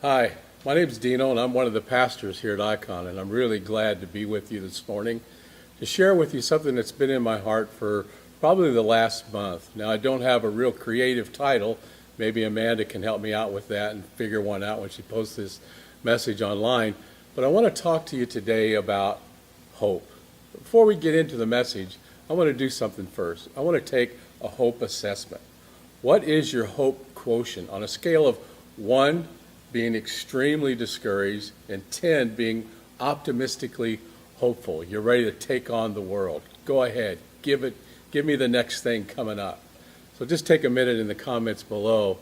Hi, my name's Dino, and I'm one of the pastors here at Icon, and I'm really glad to be with you this morning to share with you something that's been in my heart for probably the last month. Now, I don't have a real creative title. Maybe Amanda can help me out with that and figure one out when she posts this message online. But I want to talk to you today about hope. Before we get into the message, I want to do something first. I want to take a hope assessment. What is your hope quotient on a scale of 1 being extremely discouraged and 10 being optimistically hopeful? You're ready to take on the world. Go ahead, give me the next thing coming up. So just take a minute in the comments below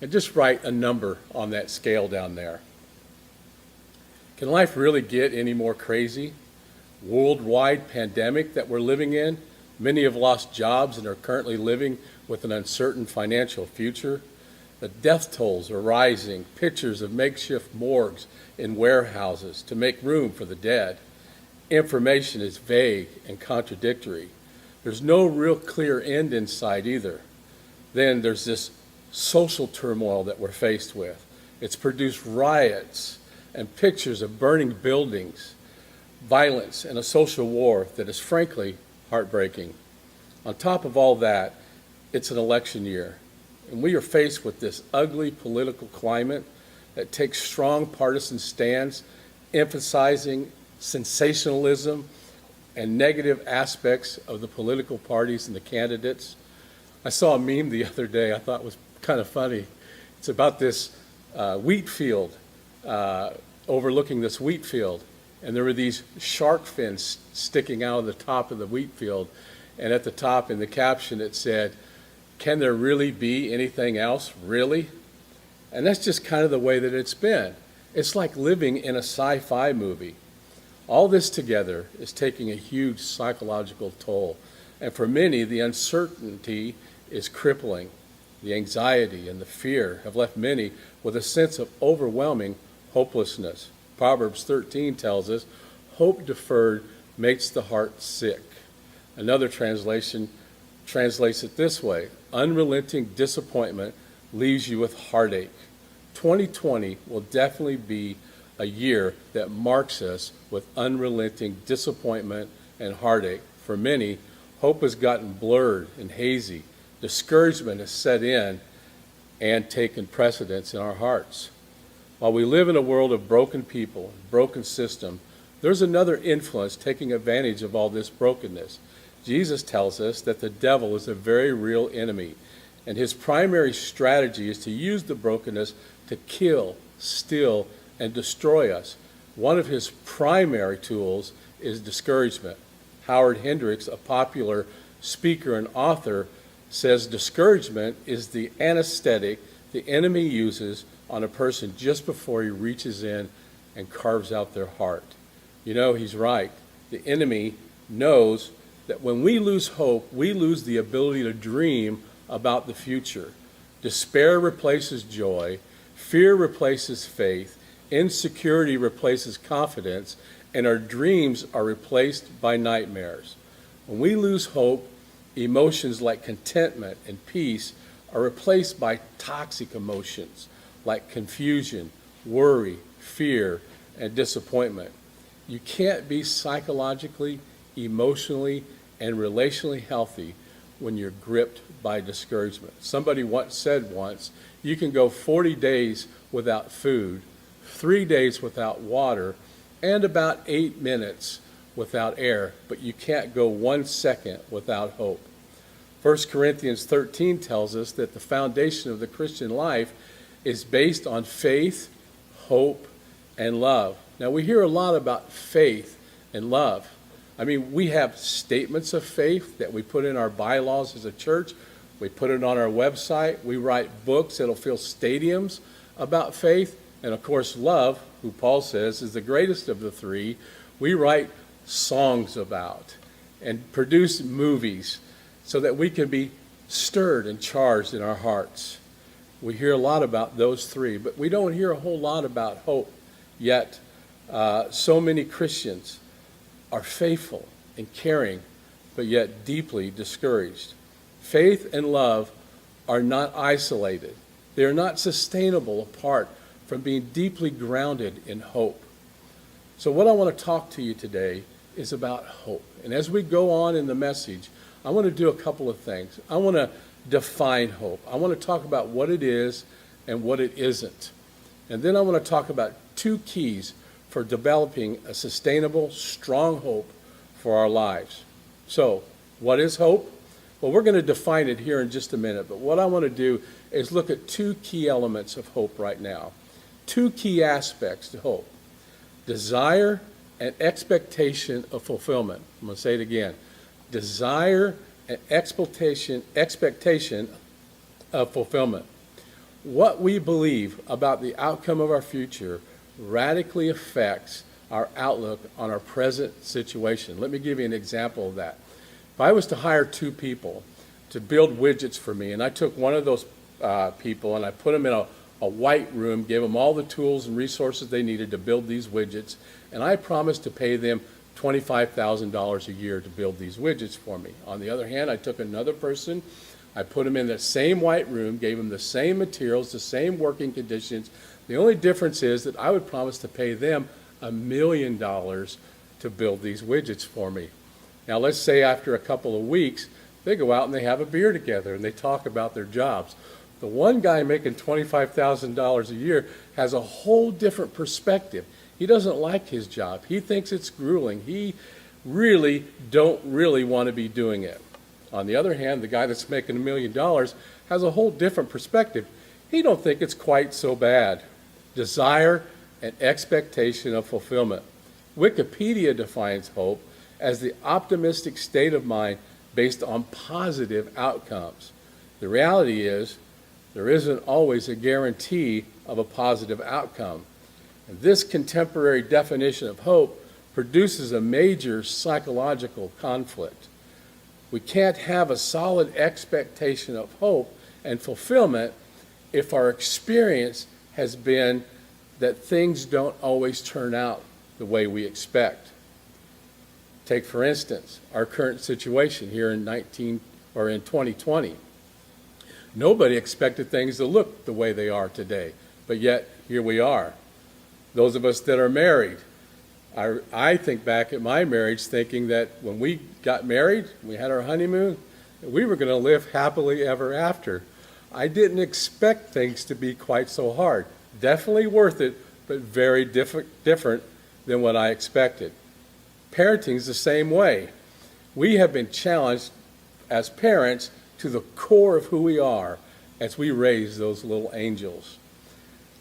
and just write a number on that scale down there. Can life really get any more crazy? Worldwide pandemic that we're living in. Many have lost jobs and are currently living with an uncertain financial future. The death tolls are rising, pictures of makeshift morgues in warehouses to make room for the dead. Information is vague and contradictory. There's no real clear end in sight either. Then there's this social turmoil that we're faced with. It's produced riots and pictures of burning buildings, violence, and a social war that is frankly heartbreaking. On top of all that, it's an election year. And we are faced with this ugly political climate that takes strong partisan stands, emphasizing sensationalism and negative aspects of the political parties and the candidates. I saw a meme the other day I thought was kind of funny. It's about this wheat field, overlooking this wheat field. And there were these shark fins sticking out of the top of the wheat field. And at the top in the caption it said, "Can there really be anything else, really?" And that's just kind of the way that it's been. It's like living in a sci-fi movie. All this together is taking a huge psychological toll. And for many, the uncertainty is crippling. The anxiety and the fear have left many with a sense of overwhelming hopelessness. Proverbs 13 tells us, "Hope deferred makes the heart sick." Another translation translates it this way: "Unrelenting disappointment leaves you with heartache." 2020 will definitely be a year that marks us with unrelenting disappointment and heartache. For many, hope has gotten blurred and hazy. Discouragement has set in and taken precedence in our hearts. While we live in a world of broken people, broken system, there's another influence taking advantage of all this brokenness. Jesus tells us that the devil is a very real enemy, and his primary strategy is to use the brokenness to kill, steal, and destroy us. One of his primary tools is discouragement. Howard Hendricks, a popular speaker and author, says discouragement is the anesthetic the enemy uses on a person just before he reaches in and carves out their heart. You know, he's right. The enemy knows that when we lose hope, we lose the ability to dream about the future. Despair replaces joy, fear replaces faith, insecurity replaces confidence, and our dreams are replaced by nightmares. When we lose hope, emotions like contentment and peace are replaced by toxic emotions like confusion, worry, fear, and disappointment. You can't be psychologically, emotionally, and relationally healthy when you're gripped by discouragement. Somebody said once, you can go 40 days without food, 3 days without water, and about 8 minutes without air, but you can't go 1 second without hope. 1 Corinthians 13 tells us that the foundation of the Christian life is based on faith, hope, and love. Now, we hear a lot about faith and love. I mean, we have statements of faith that we put in our bylaws as a church. We put it on our website. We write books that'll fill stadiums about faith. And of course, love, who Paul says is the greatest of the three, we write songs about and produce movies so that we can be stirred and charged in our hearts. We hear a lot about those three, but we don't hear a whole lot about hope. Yet, so many Christians are faithful and caring, but yet deeply discouraged. Faith and love are not isolated. They are not sustainable apart from being deeply grounded in hope. So what I want to talk to you today is about hope. And as we go on in the message, I want to do a couple of things. I want to define hope. I want to talk about what it is and what it isn't. And then I want to talk about two keys for developing a sustainable, strong hope for our lives. So, what is hope? Well, we're going to define it here in just a minute, but what I want to do is look at two key elements of hope right now. Two key aspects to hope: desire and expectation of fulfillment. I'm going to say it again. Desire and expectation of fulfillment. What we believe about the outcome of our future radically affects our outlook on our present situation. Let me give you an example of that. If I was to hire two people to build widgets for me, and I took one of those people and I put them in a white room, gave them all the tools and resources they needed to build these widgets, and I promised to pay them $25,000 a year to build these widgets for me. On the other hand, I took another person, I put them in the same white room, gave them the same materials, the same working conditions. The only difference is that I would promise to pay them $1 million to build these widgets for me. Now let's say after a couple of weeks, they go out and they have a beer together and they talk about their jobs. The one guy making $25,000 a year has a whole different perspective. He doesn't like his job. He thinks it's grueling. He really don't want to be doing it. On the other hand, the guy that's making $1 million has a whole different perspective. He don't think it's quite so bad. Desire and expectation of fulfillment. Wikipedia defines hope as the optimistic state of mind based on positive outcomes. The reality is, there isn't always a guarantee of a positive outcome. And this contemporary definition of hope produces a major psychological conflict. We can't have a solid expectation of hope and fulfillment if our experience has been that things don't always turn out the way we expect. Take, for instance, our current situation here in 2020. Nobody expected things to look the way they are today, but yet here we are. Those of us that are married, I think back at my marriage thinking that when we got married, we had our honeymoon, we were going to live happily ever after. I didn't expect things to be quite so hard. Definitely worth it, but very different than what I expected. Parenting's the same way. We have been challenged as parents to the core of who we are as we raise those little angels.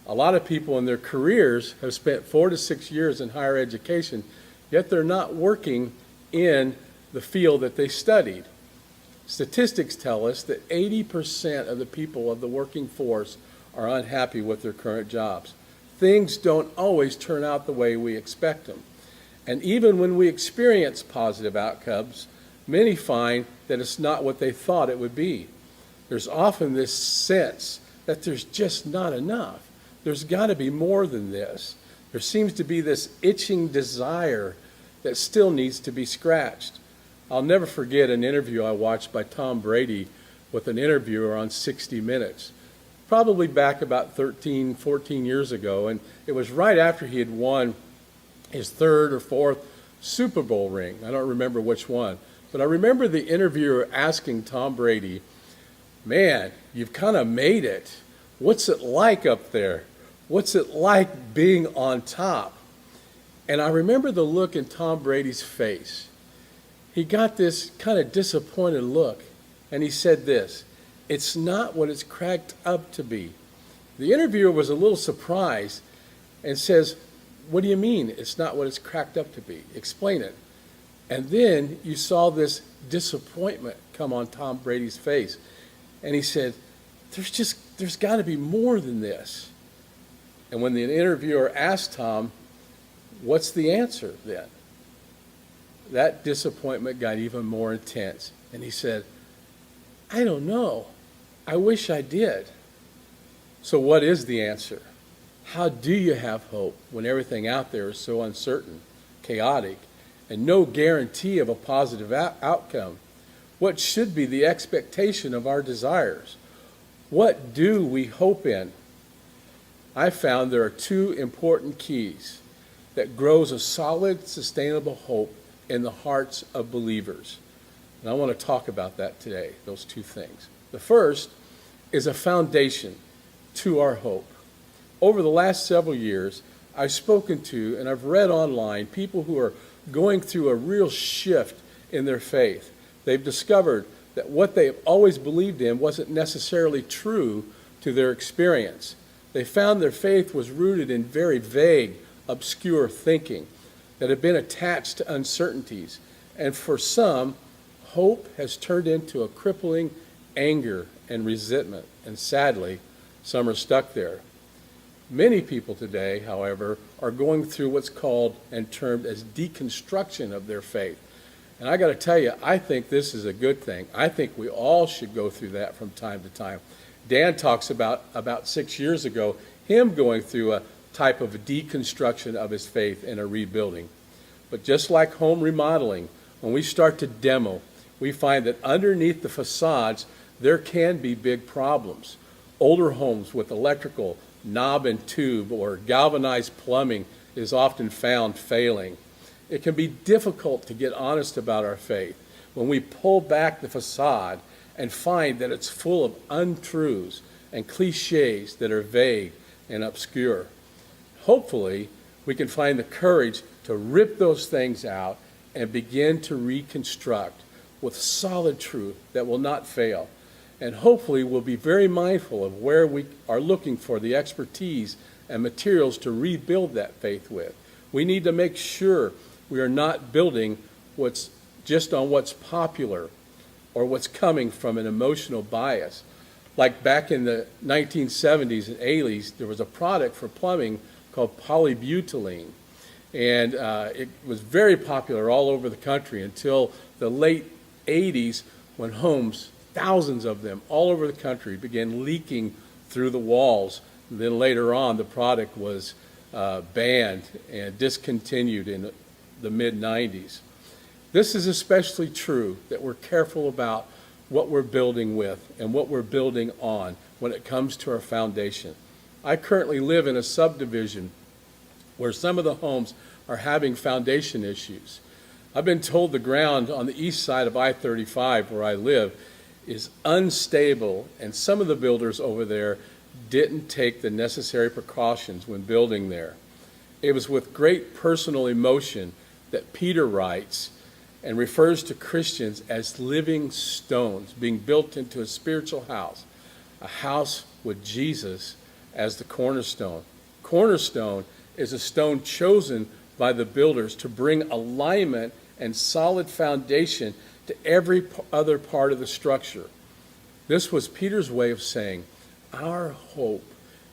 A lot of people in their careers have spent 4 to 6 years in higher education, yet they're not working in the field that they studied. Statistics tell us that 80% of the people of the working force are unhappy with their current jobs. Things don't always turn out the way we expect them. And even when we experience positive outcomes, many find that it's not what they thought it would be. There's often this sense that there's just not enough. There's got to be more than this. There seems to be this itching desire that still needs to be scratched. I'll never forget an interview I watched by Tom Brady with an interviewer on 60 Minutes, probably back about 13, 14 years ago, and it was right after he had won his third or fourth Super Bowl ring. I don't remember which one, but I remember the interviewer asking Tom Brady, "Man, you've kind of made it. What's it like up there? What's it like being on top?" And I remember the look in Tom Brady's face. He got this kind of disappointed look, and he said this, "It's not what it's cracked up to be." The interviewer was a little surprised and says, "What do you mean it's not what it's cracked up to be? Explain it." And then you saw this disappointment come on Tom Brady's face. And he said, there's got to be more than this. And when the interviewer asked Tom, "What's the answer then?" that disappointment got even more intense. And he said, "I don't know. I wish I did." So what is the answer? How do you have hope when everything out there is so uncertain, chaotic, and no guarantee of a positive outcome? What should be the expectation of our desires? What do we hope in? I found there are two important keys that grows a solid, sustainable hope in the hearts of believers. And I want to talk about that today, those two things. The first is a foundation to our hope. Over the last several years, I've spoken to and I've read online people who are going through a real shift in their faith. They've discovered that what they've always believed in wasn't necessarily true to their experience. They found their faith was rooted in very vague, obscure thinking that had been attached to uncertainties. And for some, hope has turned into a crippling anger and resentment. And sadly, some are stuck there. Many people today, however, are going through what's called and termed as deconstruction of their faith. And I got to tell you, I think this is a good thing. I think we all should go through that from time to time. Dan talks about 6 years ago, him going through a type of a deconstruction of his faith and a rebuilding. But just like home remodeling, when we start to demo, we find that underneath the facades, there can be big problems. Older homes with electrical, knob and tube, or galvanized plumbing is often found failing. It can be difficult to get honest about our faith when we pull back the facade and find that it's full of untruths and cliches that are vague and obscure. Hopefully, we can find the courage to rip those things out and begin to reconstruct with solid truth that will not fail. And hopefully, we'll be very mindful of where we are looking for the expertise and materials to rebuild that faith with. We need to make sure we are not building what's just on what's popular or what's coming from an emotional bias. Like back in the 1970s and 80s, there was a product for plumbing called polybutylene. And it was very popular all over the country until the late 80s when homes, thousands of them all over the country, began leaking through the walls. And then later on, the product was banned and discontinued in the mid-90s. This is especially true that we're careful about what we're building with and what we're building on when it comes to our foundation. I currently live in a subdivision where some of the homes are having foundation issues. I've been told the ground on the east side of I-35 where I live is unstable, and some of the builders over there didn't take the necessary precautions when building there. It was with great personal emotion that Peter writes and refers to Christians as living stones being built into a spiritual house, a house with Jesus as the cornerstone. Cornerstone is a stone chosen by the builders to bring alignment and solid foundation to every other part of the structure. This was Peter's way of saying, our hope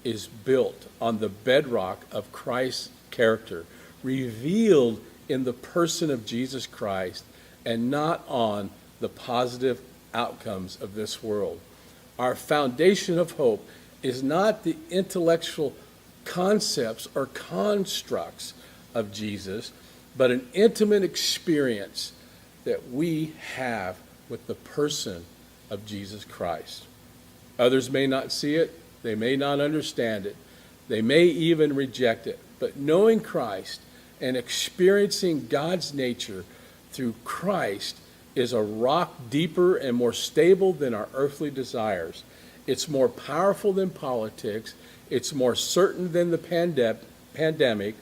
is built on the bedrock of Christ's character, revealed in the person of Jesus Christ, and not on the positive outcomes of this world. Our foundation of hope is not the intellectual concepts or constructs of Jesus, but an intimate experience that we have with the person of Jesus Christ. Others may not see it, they may not understand it, they may even reject it, but knowing Christ and experiencing God's nature through Christ is a rock deeper and more stable than our earthly desires. It's more powerful than politics, it's more certain than the pandemic,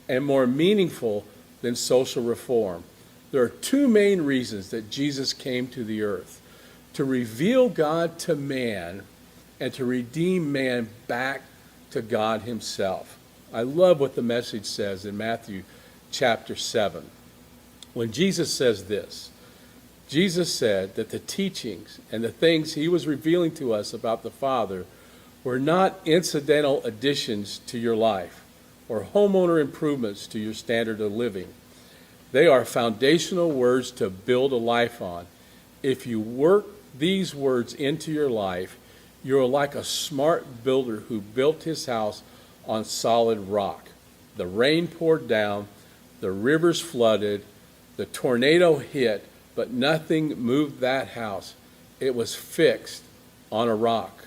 and more meaningful than social reform. There are two main reasons that Jesus came to the earth: to reveal God to man and to redeem man back to God himself. I love what the Message says in Matthew chapter 7. When Jesus says this, Jesus said that the teachings and the things he was revealing to us about the Father were not incidental additions to your life or homeowner improvements to your standard of living. They are foundational words to build a life on. If you work these words into your life, you're like a smart builder who built his house on solid rock. The rain poured down, the rivers flooded, the tornado hit, but nothing moved that house. It was fixed on a rock.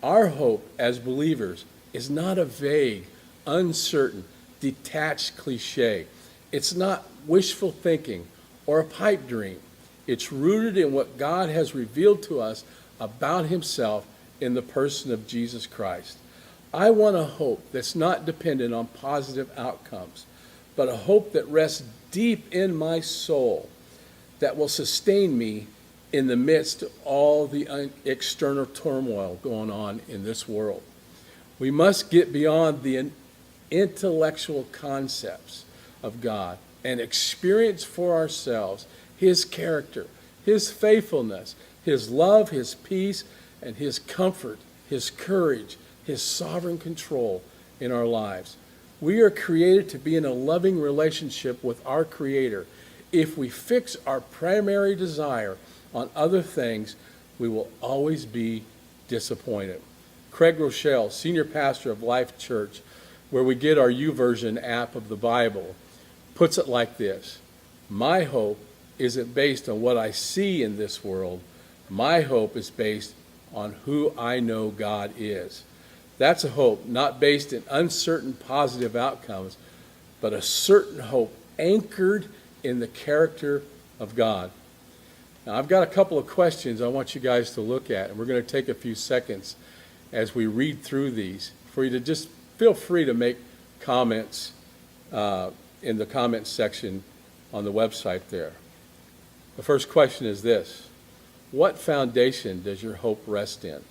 Our hope as believers is not a vague, uncertain, detached cliche. It's not wishful thinking or a pipe dream. It's rooted in what God has revealed to us about himself in the person of Jesus Christ. I want a hope that's not dependent on positive outcomes, but a hope that rests deep in my soul, that will sustain me in the midst of all the external turmoil going on in this world. We must get beyond the intellectual concepts of God and experience for ourselves his character, his faithfulness, his love, his peace, and his comfort, his courage, his sovereign control in our lives. We are created to be in a loving relationship with our Creator. If we fix our primary desire on other things, we will always be disappointed. Craig Rochelle, senior pastor of Life Church, where we get our YouVersion app of the Bible, puts it like this: my hope isn't based on what I see in this world. My hope is based on who I know God is. That's a hope not based in uncertain positive outcomes, but a certain hope anchored in the character of God. Now, I've got a couple of questions I want you guys to look at, and we're going to take a few seconds as we read through these for you to just feel free to make comments in the comments section on the website there. The first question is this: what foundation does your hope rest in?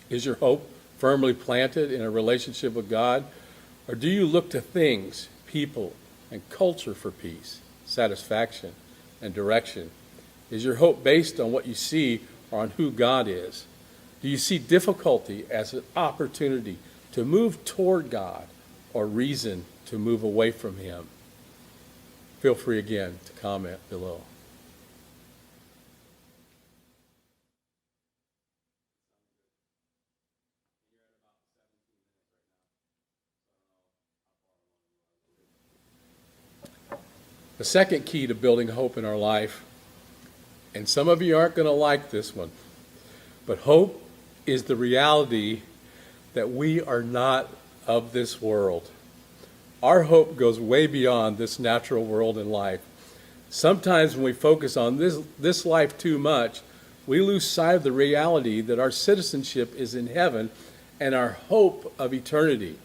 Is your hope firmly planted in a relationship with God, or do you look to things, people, and culture for peace, satisfaction, and direction? Is your hope based on what you see or on who God is? Do you see difficulty as an opportunity to move toward God or reason to move away from him? Feel free again to comment below. The second key to building hope in our life, and some of you aren't going to like this one, but hope is the reality that we are not of this world. Our hope goes way beyond this natural world and life. Sometimes when we focus on this life too much, we lose sight of the reality that our citizenship is in heaven and our hope of eternity.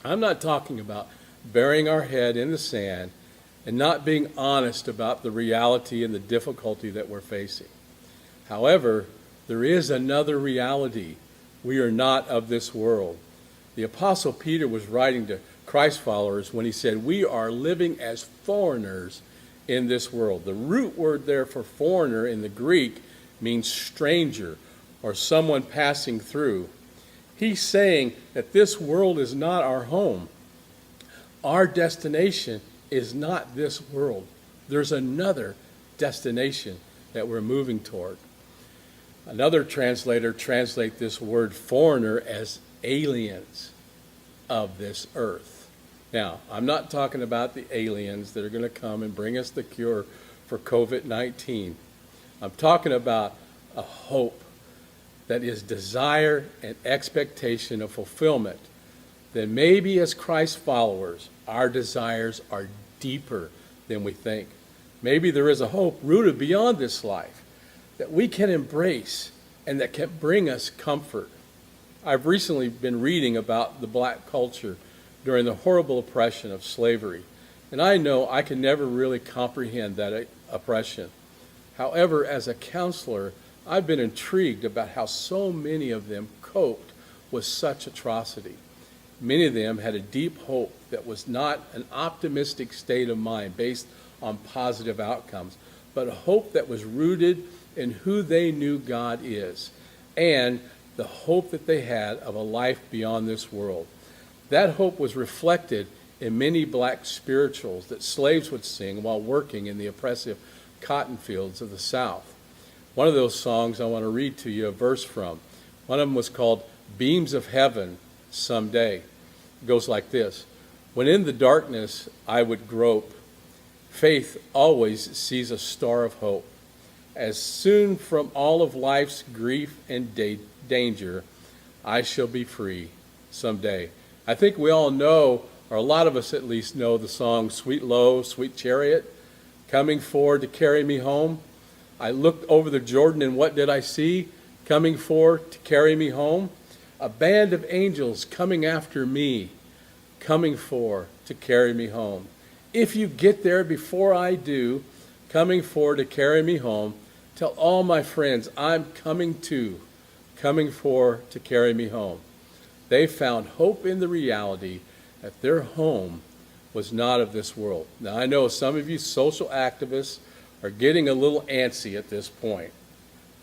I'm not talking about burying our head in the sand and not being honest about the reality and the difficulty that we're facing. However, there is another reality. We are not of this world. The Apostle Peter was writing to Christ followers when he said, we are living as foreigners in this world. The root word there for foreigner in the Greek means stranger or someone passing through. He's saying that this world is not our home. Our destination is not this world. There's another destination that we're moving toward. Another translator translates this word foreigner as aliens of this earth. Now, I'm not talking about the aliens that are going to come and bring us the cure for COVID-19. I'm talking about a hope that is desire and expectation of fulfillment. That maybe as Christ followers, our desires are deeper than we think. Maybe there is a hope rooted beyond this life that we can embrace and that can bring us comfort. I've recently been reading about the black culture during the horrible oppression of slavery, and I know I can never really comprehend that oppression. However, as a counselor, I've been intrigued about how so many of them coped with such atrocity. Many of them had a deep hope that was not an optimistic state of mind based on positive outcomes, but a hope that was rooted in who they knew God is and the hope that they had of a life beyond this world. That hope was reflected in many black spirituals that slaves would sing while working in the oppressive cotton fields of the South. One of those songs I want to read to you a verse from. One of them was called Beams of Heaven Someday. It goes like this: when in the darkness I would grope, faith always sees a star of hope. As soon from all of life's grief and danger, I shall be free, someday. I think we all know, or a lot of us at least know, the song Sweet Low, Sweet Chariot, coming forward to carry me home. I looked over the Jordan and what did I see? Coming forward to carry me home. A band of angels coming after me, coming forward to carry me home. If you get there before I do, coming forward to carry me home, tell all my friends I'm coming too, coming forward to carry me home. They found hope in the reality that their home was not of this world. Now, I know some of you social activists are getting a little antsy at this point.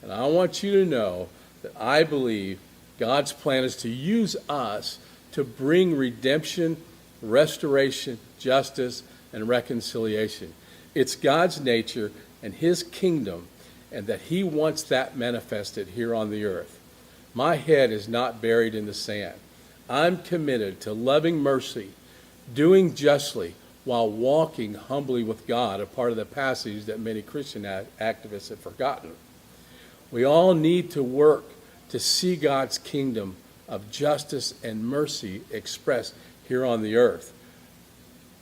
And I want you to know that I believe God's plan is to use us to bring redemption, restoration, justice, and reconciliation. It's God's nature and his kingdom, and that he wants that manifested here on the earth. My head is not buried in the sand. I'm committed to loving mercy, doing justly, while walking humbly with God, a part of the passage that many Christian activists have forgotten. We all need to work to see God's kingdom of justice and mercy expressed here on the earth.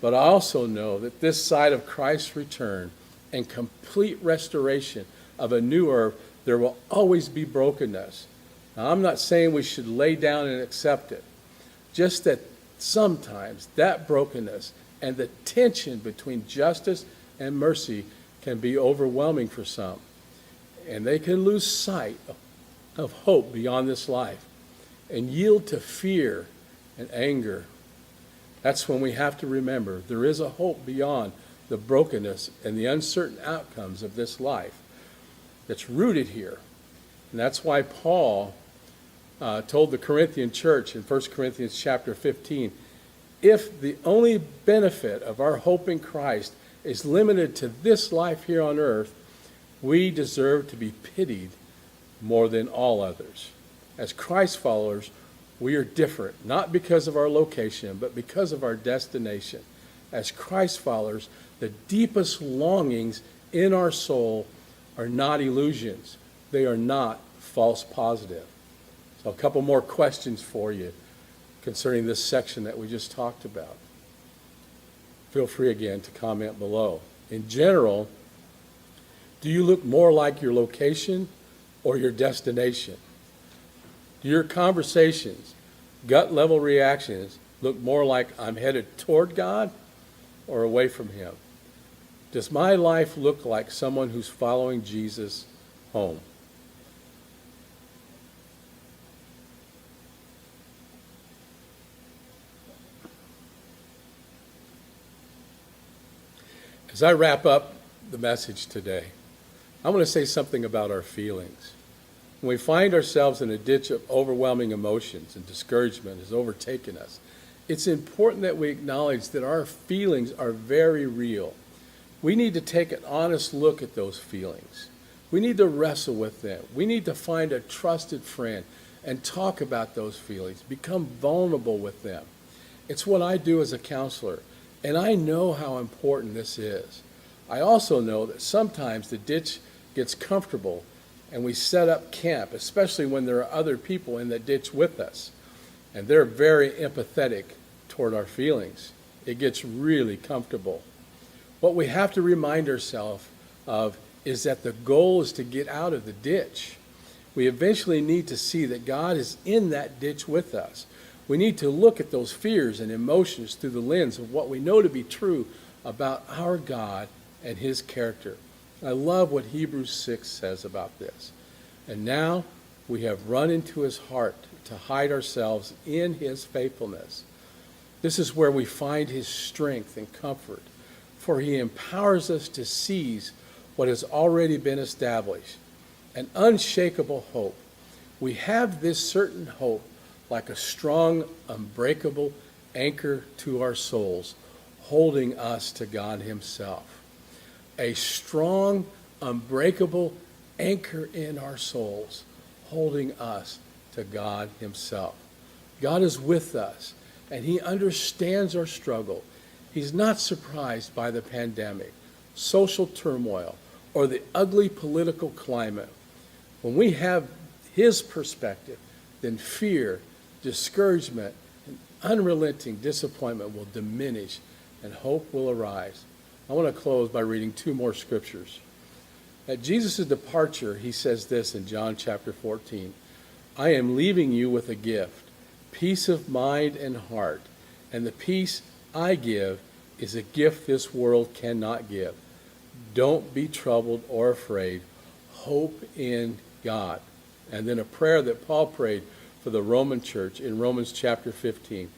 But I also know that this side of Christ's return and complete restoration of a new earth, there will always be brokenness. Now, I'm not saying we should lay down and accept it, just that sometimes that brokenness and the tension between justice and mercy can be overwhelming for some. And they can lose sight of hope beyond this life and yield to fear and anger. That's when we have to remember there is a hope beyond the brokenness and the uncertain outcomes of this life that's rooted here. And that's why Paul told the Corinthian church in 1 Corinthians chapter 15, if the only benefit of our hope in Christ is limited to this life here on earth, we deserve to be pitied more than all others. As Christ followers, we are different, not because of our location, but because of our destination. As Christ followers, the deepest longings in our soul are not illusions. They are not false positive. So a couple more questions for you concerning this section that we just talked about. Feel free again to comment below. In general, do you look more like your location or your destination? Do your conversations, gut level reactions, look more like I'm headed toward God or away from him? Does my life look like someone who's following Jesus home? As I wrap up the message today, I want to say something about our feelings. When we find ourselves in a ditch of overwhelming emotions and discouragement has overtaken us, it's important that we acknowledge that our feelings are very real. We need to take an honest look at those feelings. We need to wrestle with them. We need to find a trusted friend and talk about those feelings, become vulnerable with them. It's what I do as a counselor, and I know how important this is. I also know that sometimes the ditch gets comfortable and we set up camp, especially when there are other people in the ditch with us, and they're very empathetic toward our feelings. It gets really comfortable. What we have to remind ourselves of is that the goal is to get out of the ditch. We eventually need to see that God is in that ditch with us. We need to look at those fears and emotions through the lens of what we know to be true about our God and his character. I love what Hebrews 6 says about this. And now we have run into his heart to hide ourselves in his faithfulness. This is where we find his strength and comfort, for he empowers us to seize what has already been established, an unshakable hope. We have this certain hope like a strong, unbreakable anchor to our souls, holding us to God himself. A strong, unbreakable anchor in our souls, holding us to God himself. God is with us, and he understands our struggle. He's not surprised by the pandemic, social turmoil, or the ugly political climate. When we have his perspective, then fear discouragement, and unrelenting disappointment will diminish, and hope will arise. I want to close by reading two more scriptures. At Jesus' departure, he says this in John chapter 14, I am leaving you with a gift, peace of mind and heart, and the peace I give is a gift this world cannot give. Don't be troubled or afraid. Hope in God. And then a prayer that Paul prayed for the Roman church in Romans chapter 15.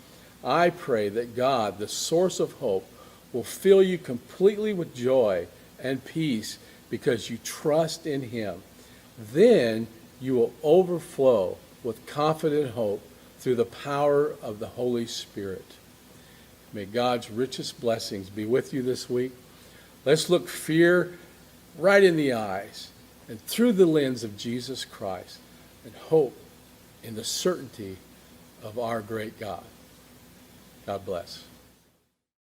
I pray that God, the source of hope, will fill you completely with joy and peace because you trust in him. Then you will overflow with confident hope through the power of the Holy Spirit. May God's richest blessings be with you this week. Let's look fear right in the eyes and through the lens of Jesus Christ and hope in the certainty of our great God. God bless.